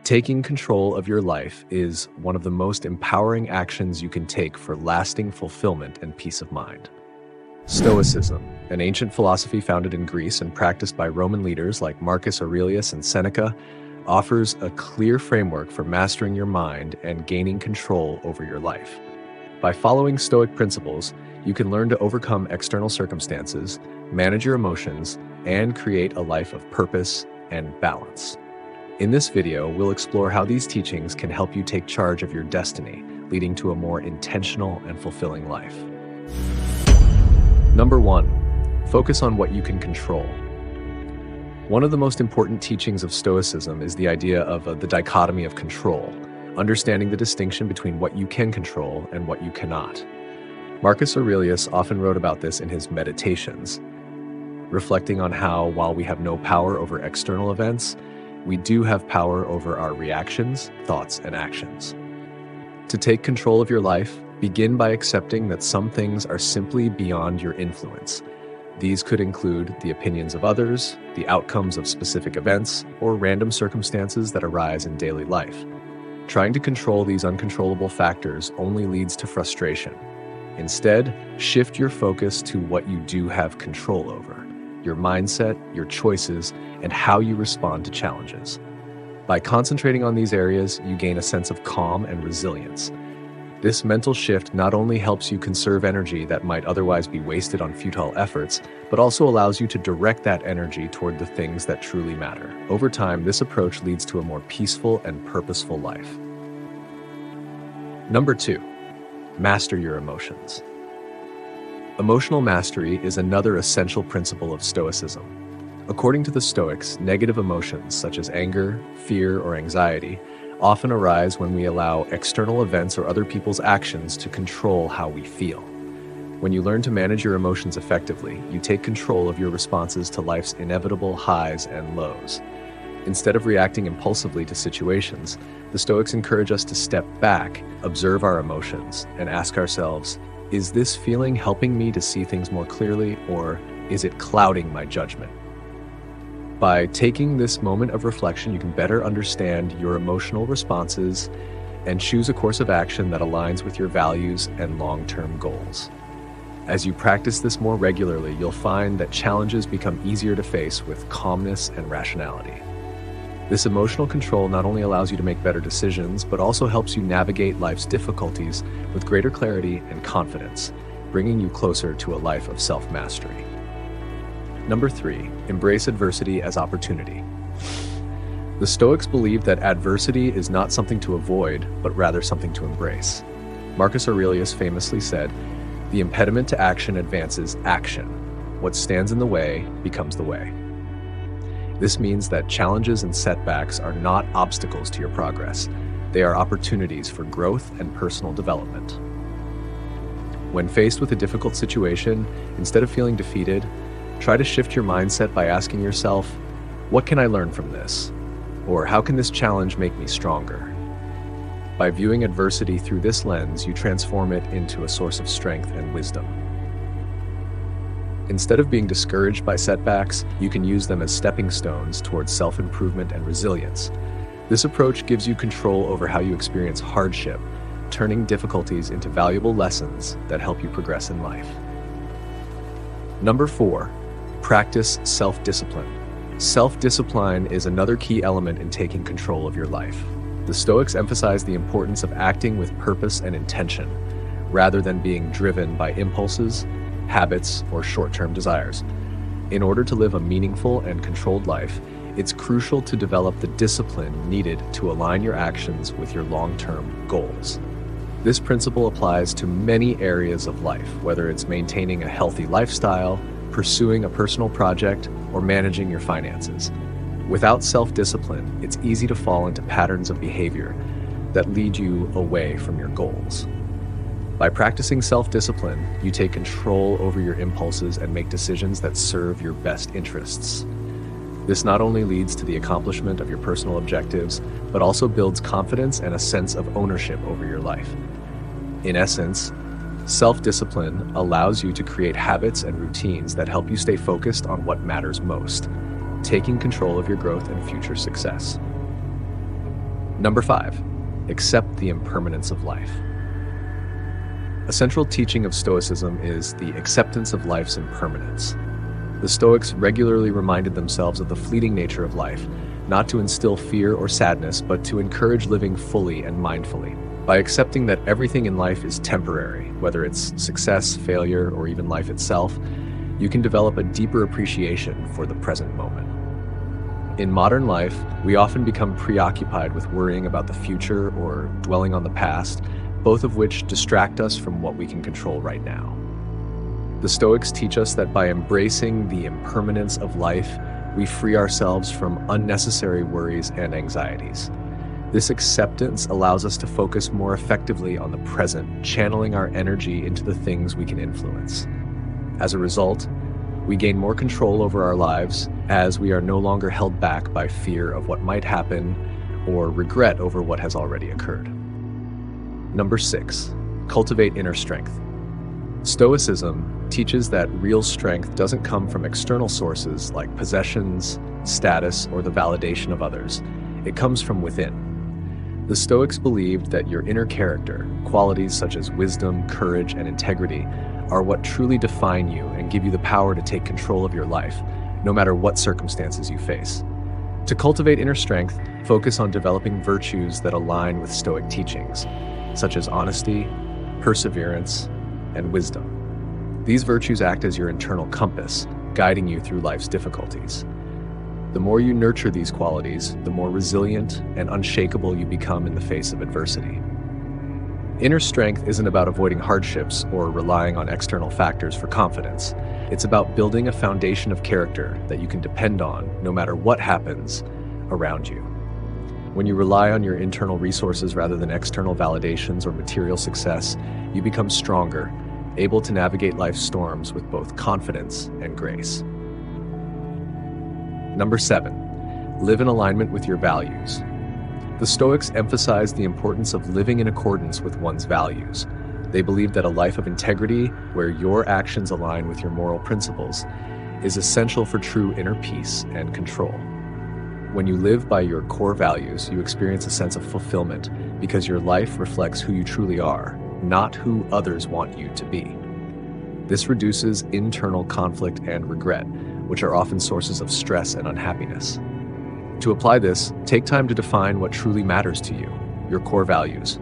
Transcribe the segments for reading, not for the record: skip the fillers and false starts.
Taking control of your life is one of the most empowering actions you can take for lasting fulfillment and peace of mind. Stoicism, an ancient philosophy founded in Greece and practiced by Roman leaders like Marcus Aurelius and Seneca, offers a clear framework for mastering your mind and gaining control over your life. By following Stoic principles, you can learn to overcome external circumstances, manage your emotions, and create a life of purpose and balance. In this video, we'll explore how these teachings can help you take charge of your destiny, leading to a more intentional and fulfilling life. Number 1, focus on what you can control. One of the most important teachings of Stoicism is the idea of the dichotomy of control, understanding the distinction between what you can control and what you cannot. Marcus Aurelius often wrote about this in his Meditations, reflecting on how, while we have no power over external events, we do have power over our reactions, thoughts, and actions. To take control of your life, begin by accepting that some things are simply beyond your influence. These could include the opinions of others, the outcomes of specific events, or random circumstances that arise in daily life. Trying to control these uncontrollable factors only leads to frustration. Instead, shift your focus to what you do have control over: your mindset, your choices, and how you respond to challenges. By concentrating on these areas, you gain a sense of calm and resilience. This mental shift not only helps you conserve energy that might otherwise be wasted on futile efforts, but also allows you to direct that energy toward the things that truly matter. Over time, this approach leads to a more peaceful and purposeful life. Number 2, master your emotions. Emotional mastery is another essential principle of Stoicism. According to the Stoics, negative emotions such as anger, fear, or anxiety often arise when we allow external events or other people's actions to control how we feel. When you learn to manage your emotions effectively, you take control of your responses to life's inevitable highs and lows. Instead of reacting impulsively to situations, the Stoics encourage us to step back, observe our emotions, and ask ourselves, is this feeling helping me to see things more clearly, or is it clouding my judgment? By taking this moment of reflection, you can better understand your emotional responses and choose a course of action that aligns with your values and long-term goals. As you practice this more regularly, you'll find that challenges become easier to face with calmness and rationality. This emotional control not only allows you to make better decisions, but also helps you navigate life's difficulties with greater clarity and confidence, bringing you closer to a life of self-mastery. Number 3, embrace adversity as opportunity. The Stoics believe that adversity is not something to avoid, but rather something to embrace. Marcus Aurelius famously said, "The impediment to action advances action. What stands in the way becomes the way." This means that challenges and setbacks are not obstacles to your progress. They are opportunities for growth and personal development. When faced with a difficult situation, instead of feeling defeated, try to shift your mindset by asking yourself, what can I learn from this? Or how can this challenge make me stronger? By viewing adversity through this lens, you transform it into a source of strength and wisdom. Instead of being discouraged by setbacks, you can use them as stepping stones towards self-improvement and resilience. This approach gives you control over how you experience hardship, turning difficulties into valuable lessons that help you progress in life. Number 4, practice self-discipline. Self-discipline is another key element in taking control of your life. The Stoics emphasize the importance of acting with purpose and intention, rather than being driven by impulses, habits, or short-term desires. In order to live a meaningful and controlled life, it's crucial to develop the discipline needed to align your actions with your long-term goals. This principle applies to many areas of life, whether it's maintaining a healthy lifestyle, pursuing a personal project, or managing your finances. Without self-discipline, it's easy to fall into patterns of behavior that lead you away from your goals. By practicing self-discipline, you take control over your impulses and make decisions that serve your best interests. This not only leads to the accomplishment of your personal objectives, but also builds confidence and a sense of ownership over your life. In essence, self-discipline allows you to create habits and routines that help you stay focused on what matters most, taking control of your growth and future success. Number 5, accept the impermanence of life. A central teaching of Stoicism is the acceptance of life's impermanence. The Stoics regularly reminded themselves of the fleeting nature of life, not to instill fear or sadness, but to encourage living fully and mindfully. By accepting that everything in life is temporary, whether it's success, failure, or even life itself, you can develop a deeper appreciation for the present moment. In modern life, we often become preoccupied with worrying about the future or dwelling on the past, both of which distract us from what we can control right now. The Stoics teach us that by embracing the impermanence of life, we free ourselves from unnecessary worries and anxieties. This acceptance allows us to focus more effectively on the present, channeling our energy into the things we can influence. As a result, we gain more control over our lives as we are no longer held back by fear of what might happen or regret over what has already occurred. Number 6, cultivate inner strength. Stoicism teaches that real strength doesn't come from external sources like possessions, status, or the validation of others. It comes from within. The Stoics believed that your inner character, qualities such as wisdom, courage, and integrity, are what truly define you and give you the power to take control of your life, no matter what circumstances you face. To cultivate inner strength, focus on developing virtues that align with Stoic teachings, such as honesty, perseverance, and wisdom. These virtues act as your internal compass, guiding you through life's difficulties. The more you nurture these qualities, the more resilient and unshakable you become in the face of adversity. Inner strength isn't about avoiding hardships or relying on external factors for confidence. It's about building a foundation of character that you can depend on no matter what happens around you. When you rely on your internal resources rather than external validations or material success, you become stronger, able to navigate life's storms with both confidence and grace. Number 7, live in alignment with your values. The Stoics emphasize the importance of living in accordance with one's values. They believe that a life of integrity, where your actions align with your moral principles, is essential for true inner peace and control. When you live by your core values, you experience a sense of fulfillment because your life reflects who you truly are, not who others want you to be. This reduces internal conflict and regret, which are often sources of stress and unhappiness. To apply this, take time to define what truly matters to you, your core values,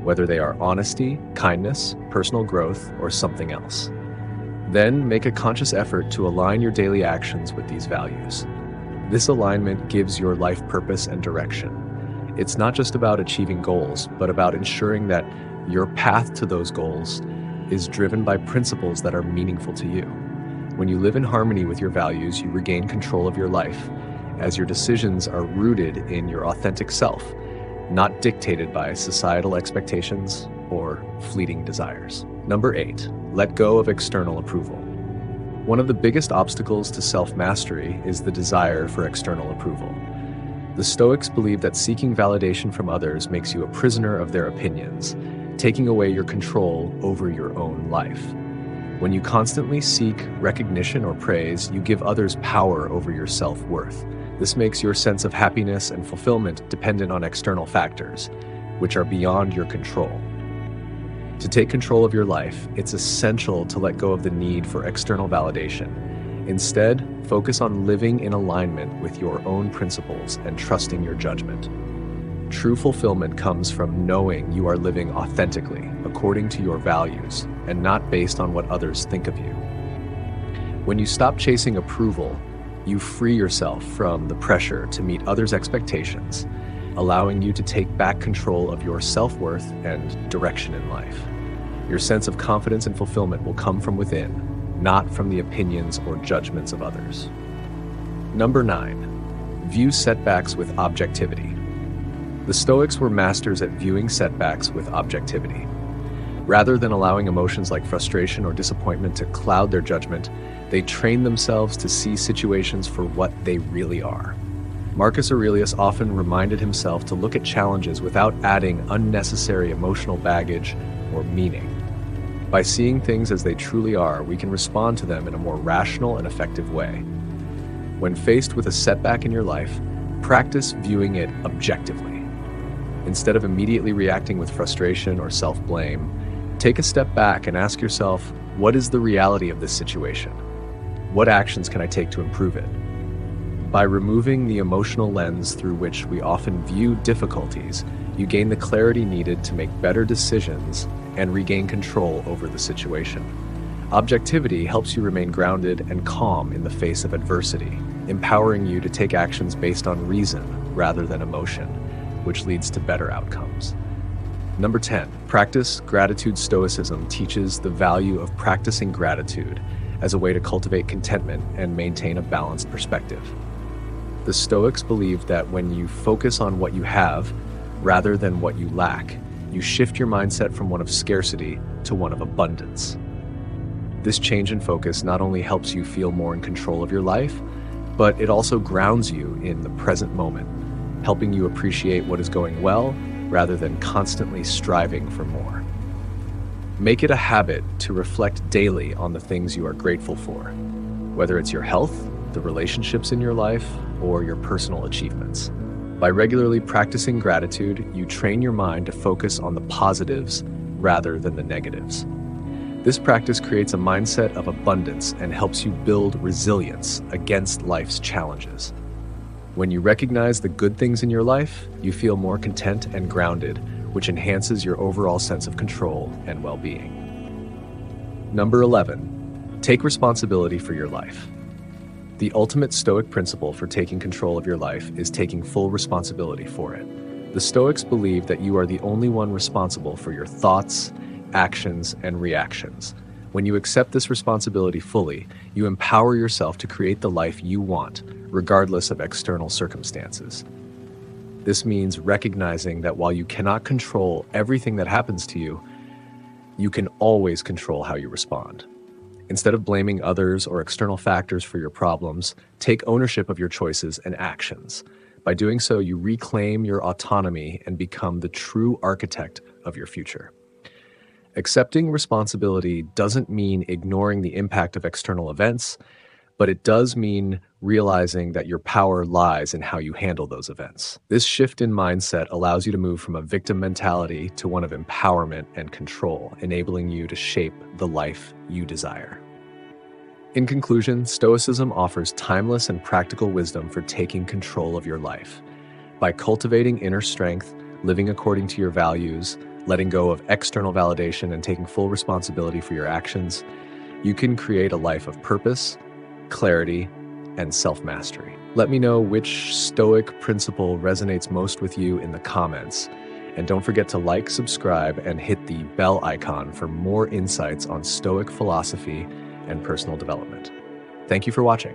whether they are honesty, kindness, personal growth, or something else. Then make a conscious effort to align your daily actions with these values. This alignment gives your life purpose and direction. It's not just about achieving goals, but about ensuring that your path to those goals is driven by principles that are meaningful to you. When you live in harmony with your values, you regain control of your life, as your decisions are rooted in your authentic self, not dictated by societal expectations or fleeting desires. Number 8, let go of external approval. One of the biggest obstacles to self-mastery is the desire for external approval. The Stoics believe that seeking validation from others makes you a prisoner of their opinions, taking away your control over your own life. When you constantly seek recognition or praise, you give others power over your self-worth. This makes your sense of happiness and fulfillment dependent on external factors, which are beyond your control. To take control of your life, it's essential to let go of the need for external validation. Instead, focus on living in alignment with your own principles and trusting your judgment. True fulfillment comes from knowing you are living authentically, according to your values, and not based on what others think of you. When you stop chasing approval, you free yourself from the pressure to meet others' expectations, allowing you to take back control of your self-worth and direction in life. Your sense of confidence and fulfillment will come from within, not from the opinions or judgments of others. Number 9, view setbacks with objectivity. The Stoics were masters at viewing setbacks with objectivity. Rather than allowing emotions like frustration or disappointment to cloud their judgment, they trained themselves to see situations for what they really are. Marcus Aurelius often reminded himself to look at challenges without adding unnecessary emotional baggage or meaning. By seeing things as they truly are, we can respond to them in a more rational and effective way. When faced with a setback in your life, practice viewing it objectively. Instead of immediately reacting with frustration or self-blame, take a step back and ask yourself, what is the reality of this situation? What actions can I take to improve it? By removing the emotional lens through which we often view difficulties, you gain the clarity needed to make better decisions and regain control over the situation. Objectivity helps you remain grounded and calm in the face of adversity, empowering you to take actions based on reason rather than emotion, which leads to better outcomes. Number 10, practice gratitude. Stoicism teaches the value of practicing gratitude as a way to cultivate contentment and maintain a balanced perspective. The Stoics believe that when you focus on what you have rather than what you lack, you shift your mindset from one of scarcity to one of abundance. This change in focus not only helps you feel more in control of your life, but it also grounds you in the present moment, helping you appreciate what is going well rather than constantly striving for more. Make it a habit to reflect daily on the things you are grateful for, whether it's your health, the relationships in your life, or your personal achievements. By regularly practicing gratitude, you train your mind to focus on the positives rather than the negatives. This practice creates a mindset of abundance and helps you build resilience against life's challenges. When you recognize the good things in your life, you feel more content and grounded, which enhances your overall sense of control and well-being. Number 11, take responsibility for your life. The ultimate Stoic principle for taking control of your life is taking full responsibility for it. The Stoics believe that you are the only one responsible for your thoughts, actions, and reactions. When you accept this responsibility fully, you empower yourself to create the life you want, regardless of external circumstances. This means recognizing that while you cannot control everything that happens to you, you can always control how you respond. Instead of blaming others or external factors for your problems, take ownership of your choices and actions. By doing so, you reclaim your autonomy and become the true architect of your future. Accepting responsibility doesn't mean ignoring the impact of external events, but it does mean realizing that your power lies in how you handle those events. This shift in mindset allows you to move from a victim mentality to one of empowerment and control, enabling you to shape the life you desire. In conclusion, Stoicism offers timeless and practical wisdom for taking control of your life. By cultivating inner strength, living according to your values, letting go of external validation, and taking full responsibility for your actions, you can create a life of purpose, clarity, and self-mastery. Let me know which Stoic principle resonates most with you in the comments. And don't forget to like, subscribe, and hit the bell icon for more insights on Stoic philosophy and personal development. Thank you for watching.